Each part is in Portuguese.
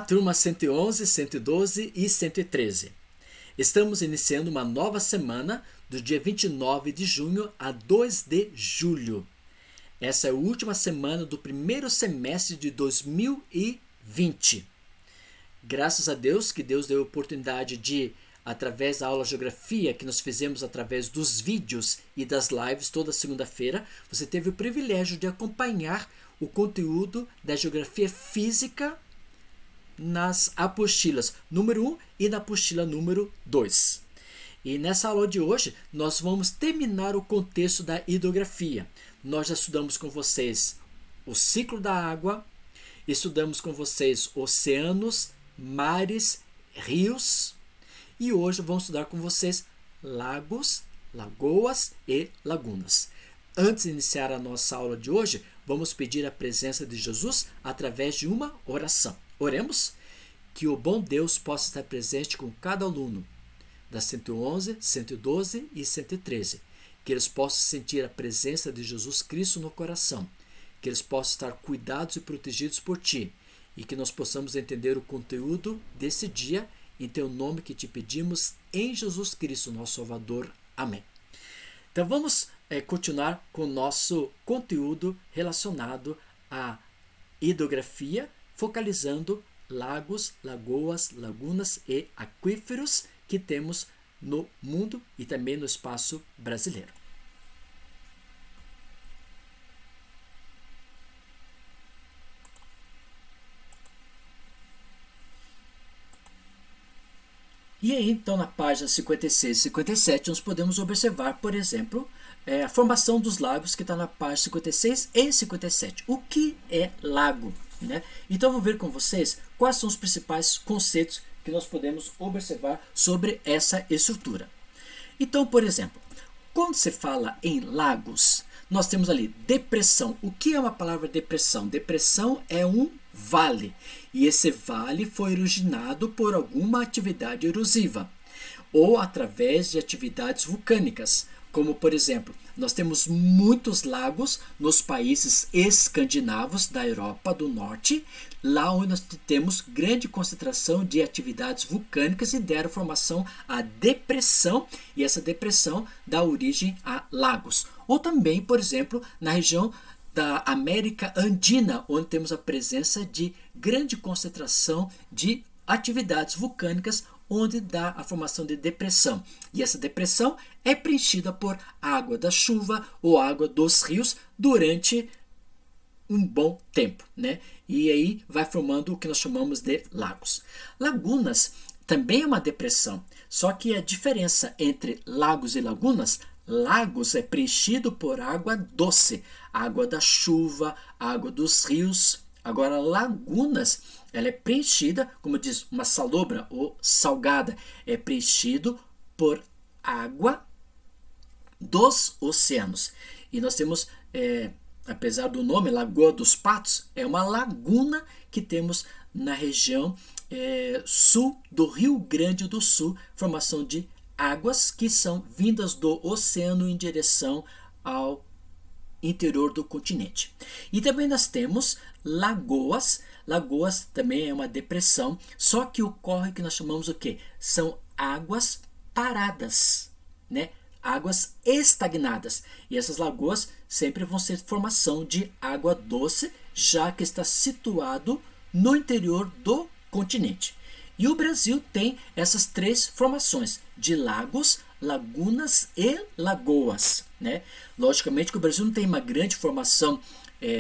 turma 111, 112 e 113. Estamos iniciando uma nova semana do dia 29 de junho a 2 de julho. Essa é a última semana do primeiro semestre de 2020. Graças a Deus que Deus deu a oportunidade de, através da aula de geografia que nós fizemos através dos vídeos e das lives toda segunda-feira, você teve o privilégio de acompanhar o conteúdo da geografia física nas apostilas número 1 e na apostila número 2. E nessa aula de hoje, nós vamos terminar o contexto da hidrografia. Nós já estudamos com vocês o ciclo da água, estudamos com vocês oceanos, mares, rios, e hoje vamos estudar com vocês lagos, lagoas e lagunas. Antes de iniciar a nossa aula de hoje, vamos pedir a presença de Jesus através de uma oração. Oremos que o bom Deus possa estar presente com cada aluno da 111, 112 e 113. Que eles possam sentir a presença de Jesus Cristo no coração. Que eles possam estar cuidados e protegidos por Ti. E que nós possamos entender o conteúdo desse dia. Em Teu nome que Te pedimos, em Jesus Cristo, nosso Salvador. Amém. Então vamos continuar com o nosso conteúdo relacionado à hidrografia, focalizando lagos, lagoas, lagunas e aquíferos que temos no mundo e também no espaço brasileiro. E aí, então, na página 56 e 57, nós podemos observar, por exemplo, a formação dos lagos que está na página 56 e 57. O que é lago? Né? Então, eu vou ver com vocês quais são os principais conceitos que nós podemos observar sobre essa estrutura. Então, por exemplo, quando se fala em lagos, nós temos ali depressão. O que é uma palavra depressão? Depressão é um vale. E esse vale foi originado por alguma atividade erosiva ou através de atividades vulcânicas. Como, por exemplo, nós temos muitos lagos nos países escandinavos da Europa do Norte, lá onde nós temos grande concentração de atividades vulcânicas e deram formação à depressão, e essa depressão dá origem a lagos. Ou também, por exemplo, na região da América Andina, onde temos a presença de grande concentração de atividades vulcânicas, onde dá a formação de depressão. E essa depressão é preenchida por água da chuva ou água dos rios durante um bom tempo, né? E aí vai formando o que nós chamamos de lagos. Lagunas também é uma depressão, só que a diferença entre lagos e lagunas, lagos é preenchido por água doce, água da chuva, água dos rios. Agora, lagunas, ela é preenchida, como diz uma salobra ou salgada, é preenchido por água dos oceanos. E nós temos, apesar do nome, Lagoa dos Patos, é uma laguna que temos na região sul do Rio Grande do Sul, formação de águas que são vindas do oceano em direção ao interior do continente. E também nós temos lagoas. Lagoas também é uma depressão, só que ocorre que nós chamamos o quê? São águas paradas, né? Águas estagnadas. E essas lagoas sempre vão ser formação de água doce, já que está situado no interior do continente. E o Brasil tem essas três formações de lagos, lagunas e lagoas, né? Logicamente que o Brasil não tem uma grande formação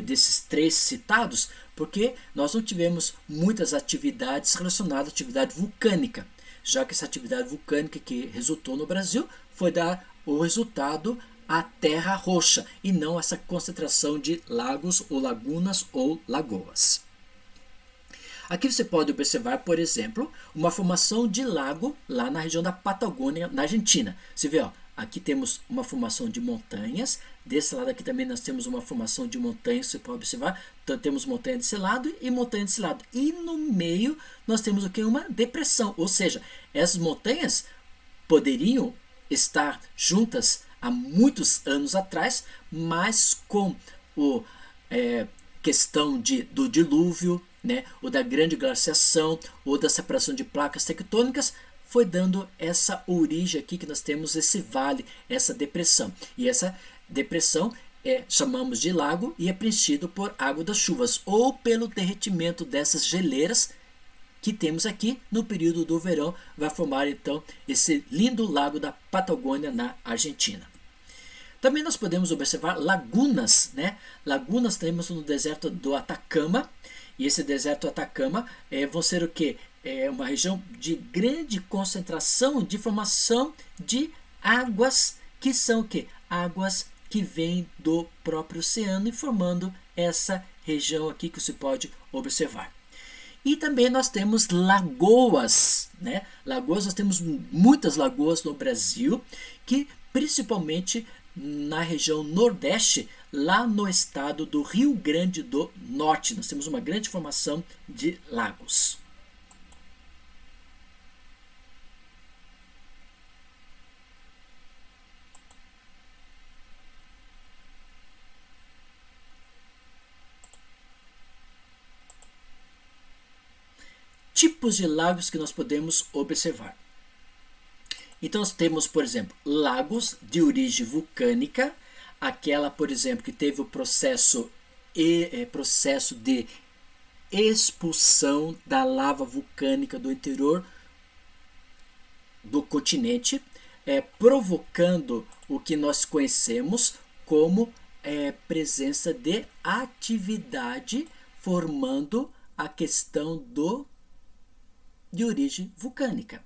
desses três citados, porque nós não tivemos muitas atividades relacionadas à atividade vulcânica, já que essa atividade vulcânica que resultou no Brasil foi dar o resultado à terra roxa e não essa concentração de lagos ou lagunas ou lagoas. Aqui você pode observar, por exemplo, uma formação de lago lá na região da Patagônia, na Argentina. Você vê, aqui temos uma formação de montanhas. Desse lado aqui também nós temos uma formação de montanhas, você pode observar. Então temos montanha desse lado e montanha desse lado. E no meio nós temos o que? Uma depressão. Ou seja, essas montanhas poderiam estar juntas há muitos anos atrás, mas com a questão do dilúvio, né, ou da grande glaciação, ou da separação de placas tectônicas, foi dando essa origem aqui que nós temos esse vale, essa depressão. E essa depressão chamamos de lago e é preenchido por água das chuvas ou pelo derretimento dessas geleiras que temos aqui no período do verão, vai formar então esse lindo lago da Patagônia na Argentina. Também nós podemos observar lagunas, né? Lagunas temos no deserto do Atacama, e esse deserto do Atacama vão ser o quê? É uma região de grande concentração de formação de águas que são o quê? Águas que vêm do próprio oceano e formando essa região aqui que você pode observar. E também nós temos lagoas, né? Lagoas, nós temos muitas lagoas no Brasil, que principalmente na região nordeste, lá no estado do Rio Grande do Norte, nós temos uma grande formação de lagos. Tipos de lagos que nós podemos observar. Então nós temos, por exemplo, lagos de origem vulcânica, aquela, por exemplo, que teve o processo de expulsão da lava vulcânica do interior do continente, provocando o que nós conhecemos como presença de atividade, formando a questão de origem vulcânica.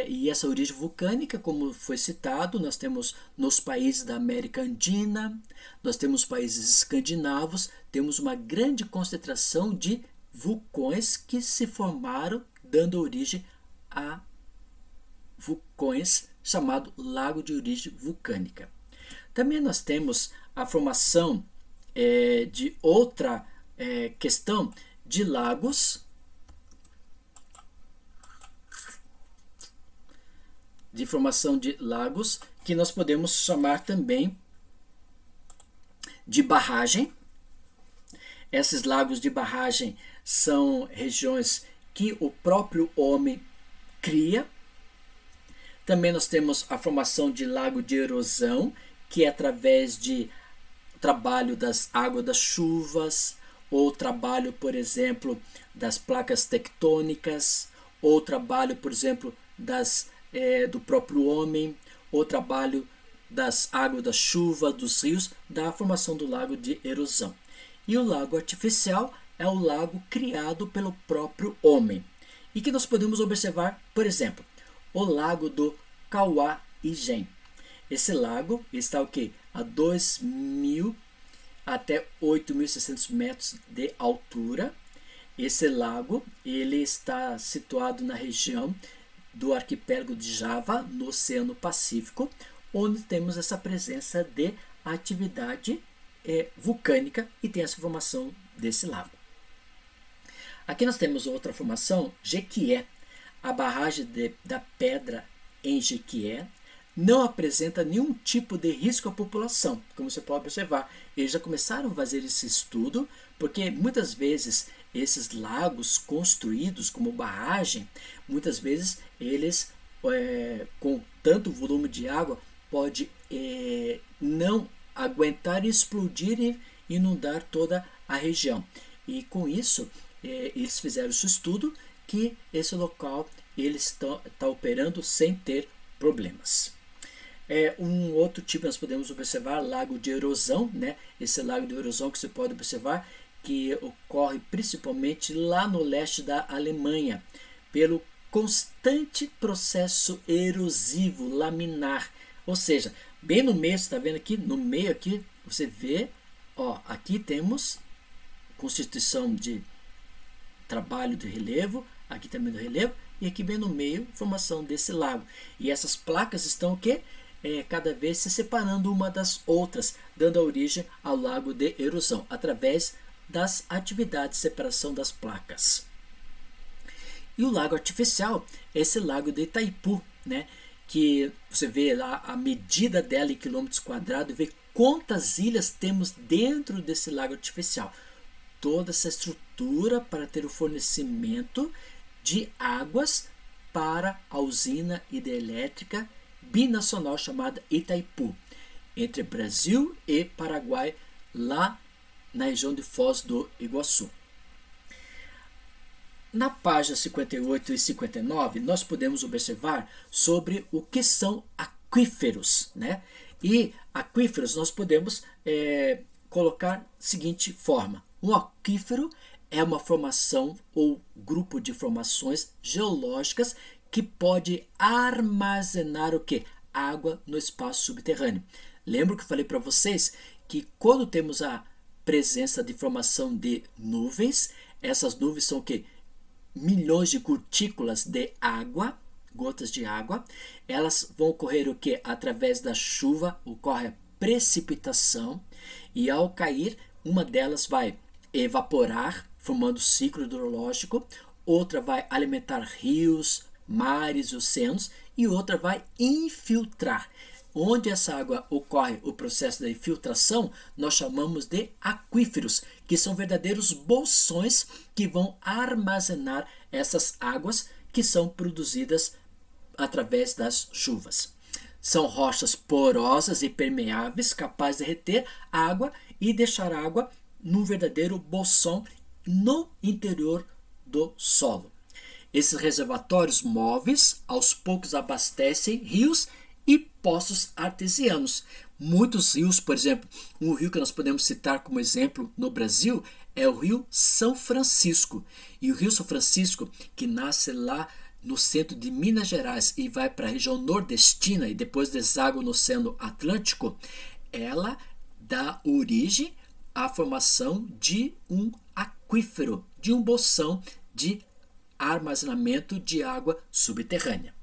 E essa origem vulcânica, como foi citado, nós temos nos países da América Andina, nós temos países escandinavos, temos uma grande concentração de vulcões que se formaram, dando origem a vulcões chamado lago de origem vulcânica. Também nós temos a formação de outra questão de lagos, de formação de lagos, que nós podemos chamar também de barragem. Esses lagos de barragem são regiões que o próprio homem cria. Também nós temos a formação de lago de erosão, que é através de trabalho das águas das chuvas, ou trabalho, por exemplo, das placas tectônicas, ou trabalho, por exemplo, do próprio homem, ou trabalho das águas da chuva, dos rios, da formação do lago de erosão. E o lago artificial é o lago criado pelo próprio homem. E que nós podemos observar, por exemplo, o lago do Cauá- Igen. Esse lago está o quê? A 2.000 até 8.600 metros de altura. Esse lago ele está situado na região do arquipélago de Java, no Oceano Pacífico, onde temos essa presença de atividade vulcânica e tem essa formação desse lago. Aqui nós temos outra formação, Jequié. A barragem da Pedra em Jequié não apresenta nenhum tipo de risco à população, como você pode observar. Eles já começaram a fazer esse estudo, porque muitas vezes esses lagos construídos como barragem, muitas vezes eles, com tanto volume de água, pode não aguentar explodir e inundar toda a região. E com isso, eles fizeram esse estudo que esse local ele está operando sem ter problemas. Um outro tipo nós podemos observar, lago de erosão, né? Esse lago de erosão que você pode observar que ocorre principalmente lá no leste da Alemanha, pelo constante processo erosivo laminar. Ou seja, bem no meio, você está vendo aqui, no meio aqui, você vê, aqui temos constituição de trabalho de relevo, aqui também do relevo, e aqui bem no meio, formação desse lago. E essas placas estão o quê? Cada vez se separando uma das outras, dando origem ao lago de erosão, através das atividades de separação das placas. E o lago artificial é esse lago de Itaipu, né? Que você vê lá a medida dela em quilômetros quadrados e vê quantas ilhas temos dentro desse lago artificial. toda essa estrutura para ter o fornecimento de águas para a usina hidrelétrica binacional chamada Itaipu, entre Brasil e Paraguai, lá na região de Foz do Iguaçu. Na página 58 e 59, nós podemos observar sobre o que são aquíferos, né? E aquíferos nós podemos colocar da seguinte forma: um aquífero é uma formação ou grupo de formações geológicas que pode armazenar o quê? Água no espaço subterrâneo. Lembro que eu falei para vocês que quando temos a presença de formação de nuvens, essas nuvens são o quê? Milhões de gotículas de água, gotas de água. Elas vão ocorrer o quê? Através da chuva ocorre a precipitação e ao cair, uma delas vai evaporar, formando ciclo hidrológico, outra vai alimentar rios, mares, oceanos e outra vai infiltrar. Onde essa água ocorre o processo da infiltração, nós chamamos de aquíferos, que são verdadeiros bolsões que vão armazenar essas águas que são produzidas através das chuvas. São rochas porosas e permeáveis, capazes de reter água e deixar a água num verdadeiro bolsão no interior do solo. Esses reservatórios móveis, aos poucos, abastecem rios e poços artesianos. Muitos rios, por exemplo, um rio que nós podemos citar como exemplo no Brasil é o Rio São Francisco. E o Rio São Francisco, que nasce lá no centro de Minas Gerais e vai para a região nordestina e depois deságua no Oceano Atlântico, ela dá origem à formação de um aquífero, de um bolsão de armazenamento de água subterrânea.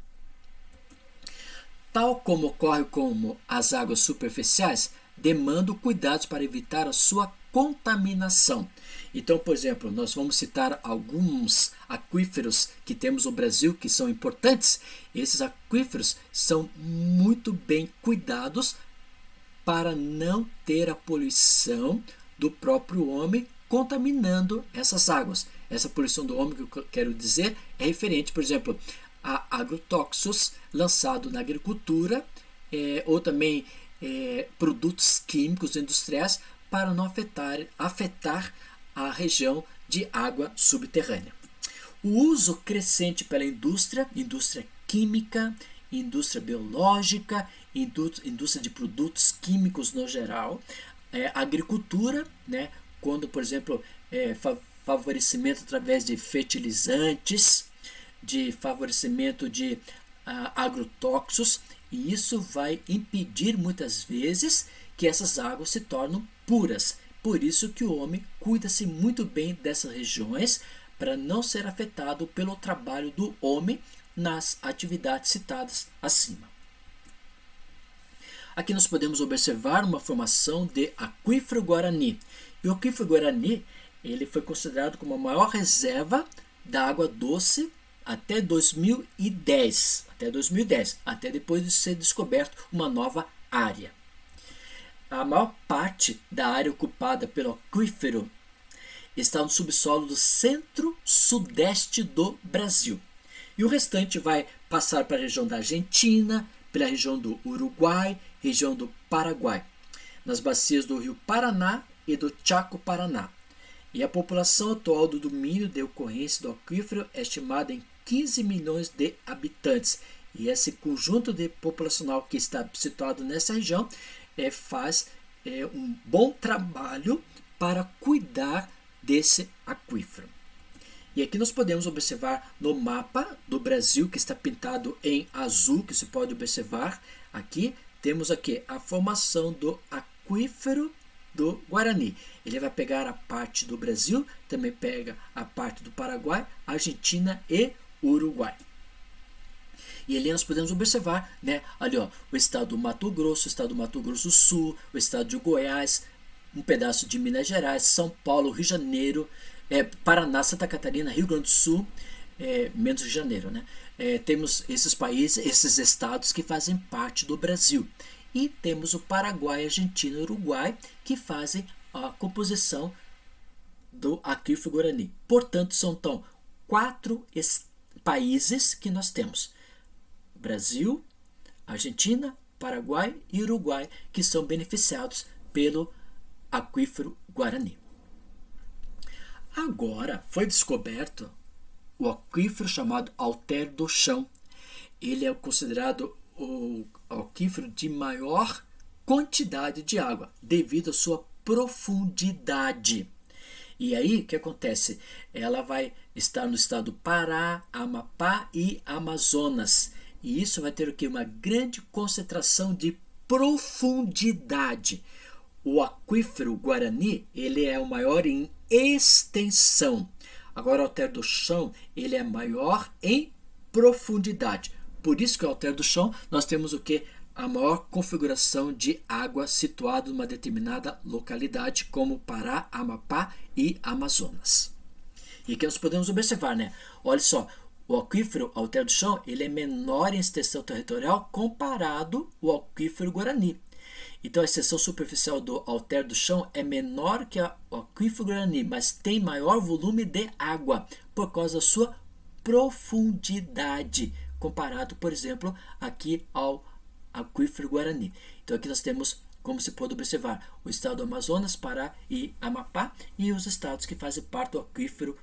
Tal como ocorre com as águas superficiais, demandam cuidados para evitar a sua contaminação. Então, por exemplo, nós vamos citar alguns aquíferos que temos no Brasil que são importantes. Esses aquíferos são muito bem cuidados para não ter a poluição do próprio homem contaminando essas águas. Essa poluição do homem que eu quero dizer é referente, por exemplo, a agrotóxicos lançados na agricultura ou também produtos químicos industriais para não afetar a região de água subterrânea. O uso crescente pela indústria química, indústria biológica, indústria de produtos químicos no geral, agricultura, né, quando, por exemplo, favorecimento através de fertilizantes, de favorecimento de agrotóxicos, e isso vai impedir muitas vezes que essas águas se tornem puras. Por isso que o homem cuida-se muito bem dessas regiões para não ser afetado pelo trabalho do homem nas atividades citadas acima. Aqui nós podemos observar uma formação de aquífero Guarani. E o aquífero Guarani ele foi considerado como a maior reserva da água doce até 2010, até depois de ser descoberto uma nova área. A maior parte da área ocupada pelo aquífero está no subsolo do centro-sudeste do Brasil. E o restante vai passar para a região da Argentina, pela região do Uruguai, região do Paraguai, nas bacias do Rio Paraná e do Chaco-Paraná. E a população atual do domínio de ocorrência do aquífero é estimada em 15 milhões de habitantes. E esse conjunto de populacional que está situado nessa região faz um bom trabalho para cuidar desse aquífero. E aqui nós podemos observar no mapa do Brasil, que está pintado em azul, que se pode observar aqui, temos aqui a formação do aquífero do Guarani. Ele vai pegar a parte do Brasil, também pega a parte do Paraguai, Argentina e Uruguai. E ali nós podemos observar, né, ali, ó, o estado do Mato Grosso, o estado do Mato Grosso do Sul, o estado de Goiás, um pedaço de Minas Gerais, São Paulo, Rio de Janeiro, Paraná, Santa Catarina, Rio Grande do Sul, menos Rio de Janeiro, né? Temos esses países, esses estados que fazem parte do Brasil. E temos o Paraguai, Argentina e Uruguai que fazem a composição do aquífero Guarani. Portanto, são então 4 países que nós temos: Brasil, Argentina, Paraguai e Uruguai, que são beneficiados pelo aquífero Guarani. Agora foi descoberto o aquífero chamado Alter do Chão. Ele é considerado o aquífero de maior quantidade de água, devido à sua profundidade. E aí, o que acontece? Ela vai estar no estado do Pará, Amapá e Amazonas. E isso vai ter o quê? Uma grande concentração de profundidade. O aquífero Guarani, ele é o maior em extensão. Agora, o Alter do Chão, ele é maior em profundidade. Por isso que o Alter do Chão, nós temos o quê? A maior configuração de água situada numa determinada localidade, como Pará, Amapá e Amazonas. E aqui nós podemos observar, né? Olha só, o aquífero Alter do Chão, ele é menor em extensão territorial comparado ao aquífero Guarani. Então a extensão superficial do Alter do Chão é menor que o aquífero Guarani, mas tem maior volume de água por causa da sua profundidade, comparado, por exemplo, aqui ao aquífero Guarani. Então aqui nós temos, como se pode observar, o estado do Amazonas, Pará e Amapá, e os estados que fazem parte do aquífero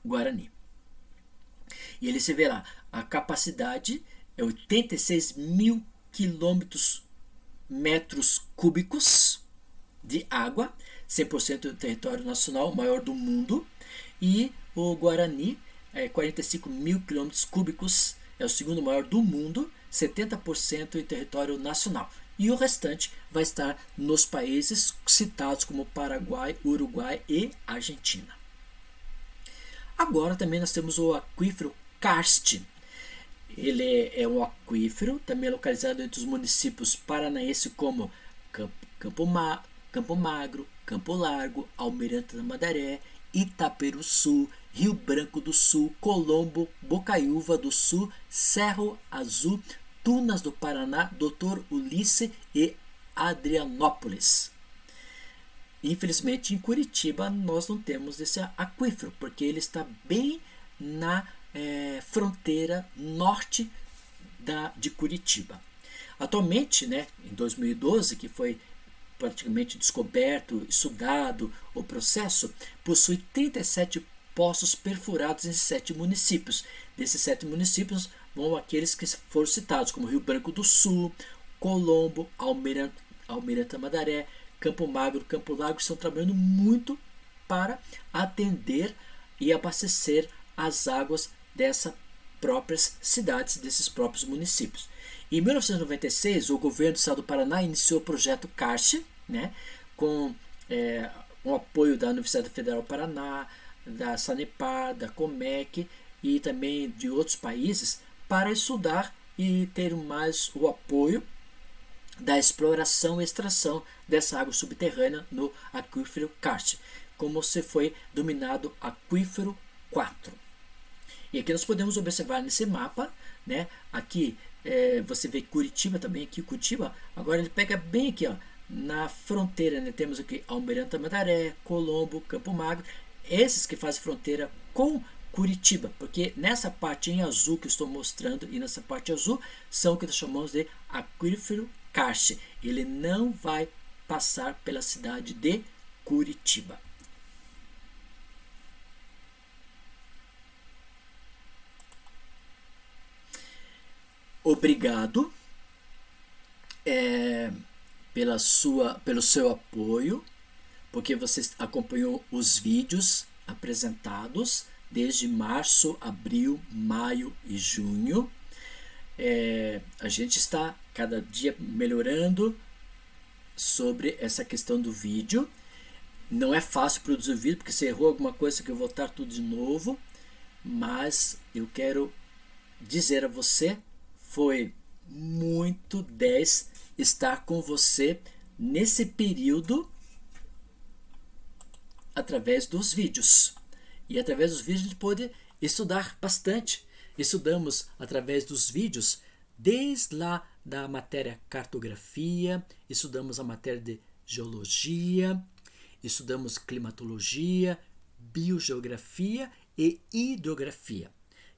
Guarani. E ele se vê lá, a capacidade é 86 mil metros cúbicos de água, 100% do território nacional, maior do mundo, e o Guarani é 45 mil quilômetros cúbicos, é o segundo maior do mundo, 70% em território nacional. E o restante vai estar nos países citados como Paraguai, Uruguai e Argentina. Agora também nós temos o aquífero Karst. Ele é um aquífero também localizado entre os municípios paranaenses como Campo Magro, Campo Largo, Almirante Tamandaré, Itaperuçu, Rio Branco do Sul, Colombo, Bocaiúva do Sul, Cerro Azul, Tunas do Paraná, Doutor Ulisses e Adrianópolis. Infelizmente, em Curitiba nós não temos esse aquífero, porque ele está bem na fronteira norte de Curitiba. Atualmente, né, em 2012, que foi praticamente descoberto, estudado o processo, possui 37 poços perfurados em 7 municípios. Desses 7 municípios vão aqueles que foram citados, como Rio Branco do Sul, Colombo, Almirante Tamandaré, Campo Magro, Campo Largo, estão trabalhando muito para atender e abastecer as águas dessas próprias cidades, desses próprios municípios. Em 1996, o governo do estado do Paraná iniciou o projeto Karst, né, com o apoio da Universidade Federal do Paraná, da Sanepar, da Comec e também de outros países, para estudar e ter mais o apoio da exploração e extração dessa água subterrânea no aquífero Karst, como se foi denominado aquífero 4. E aqui nós podemos observar nesse mapa, né, aqui você vê Curitiba também, aqui Curitiba, agora ele pega bem aqui, ó, na fronteira, né, temos aqui Almirante Tamandaré, Colombo, Campo Magro, esses que fazem fronteira com Curitiba, porque nessa parte em azul que eu estou mostrando e nessa parte azul são o que nós chamamos de aquífero Karst. Ele não vai passar pela cidade de Curitiba. Obrigado pelo seu apoio, porque você acompanhou os vídeos apresentados desde março, abril, maio e junho. A gente está cada dia melhorando sobre essa questão do vídeo. Não é fácil produzir o vídeo, porque se errou alguma coisa que eu vou voltar tudo de novo, mas eu quero dizer a você, foi muito 10 estar com você nesse período através dos vídeos. E através dos vídeos a gente pode estudar bastante. Estudamos através dos vídeos desde lá da matéria cartografia, estudamos a matéria de geologia, estudamos climatologia, biogeografia e hidrografia.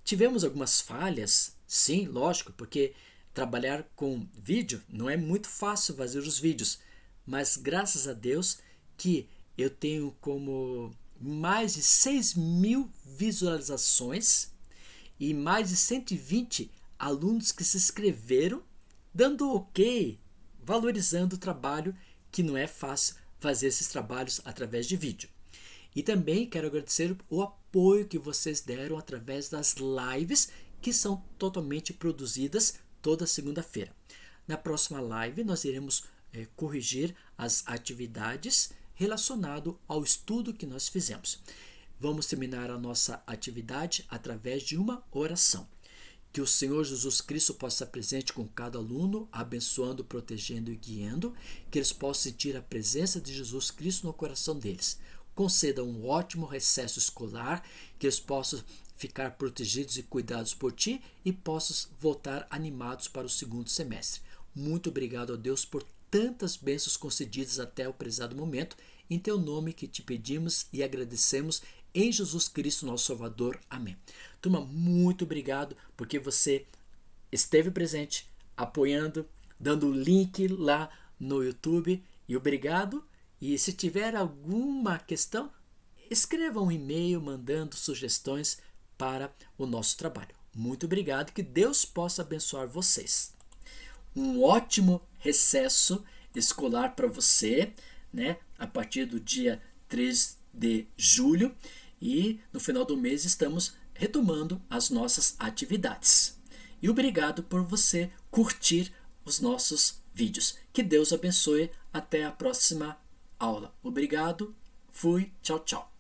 Tivemos algumas falhas, sim, lógico, porque trabalhar com vídeo não é muito fácil fazer os vídeos, mas graças a Deus que eu tenho como mais de 6.000 visualizações e mais de 120 alunos que se inscreveram, dando ok, valorizando o trabalho, que não é fácil fazer esses trabalhos através de vídeo. E também quero agradecer o apoio que vocês deram através das lives, que são totalmente produzidas toda segunda-feira. Na próxima live nós iremos corrigir as atividades relacionadas ao estudo que nós fizemos. Vamos terminar a nossa atividade através de uma oração. Que o Senhor Jesus Cristo possa estar presente com cada aluno, abençoando, protegendo e guiando, que eles possam sentir a presença de Jesus Cristo no coração deles. Conceda um ótimo recesso escolar, que eles possam ficar protegidos e cuidados por ti e possam voltar animados para o segundo semestre. Muito obrigado a Deus por tantas bênçãos concedidas até o prezado momento. Em teu nome que te pedimos e agradecemos em Jesus Cristo, nosso Salvador. Amém. Turma, muito obrigado porque você esteve presente, apoiando, dando o link lá no YouTube. E obrigado. E se tiver alguma questão, escreva um e-mail mandando sugestões para o nosso trabalho. Muito obrigado, que Deus possa abençoar vocês. Um ótimo recesso escolar para você, né? A partir do dia 3 de julho, e no final do mês estamos retomando as nossas atividades. E obrigado por você curtir os nossos vídeos. Que Deus abençoe. Até a próxima aula. Obrigado. Fui. Tchau, tchau.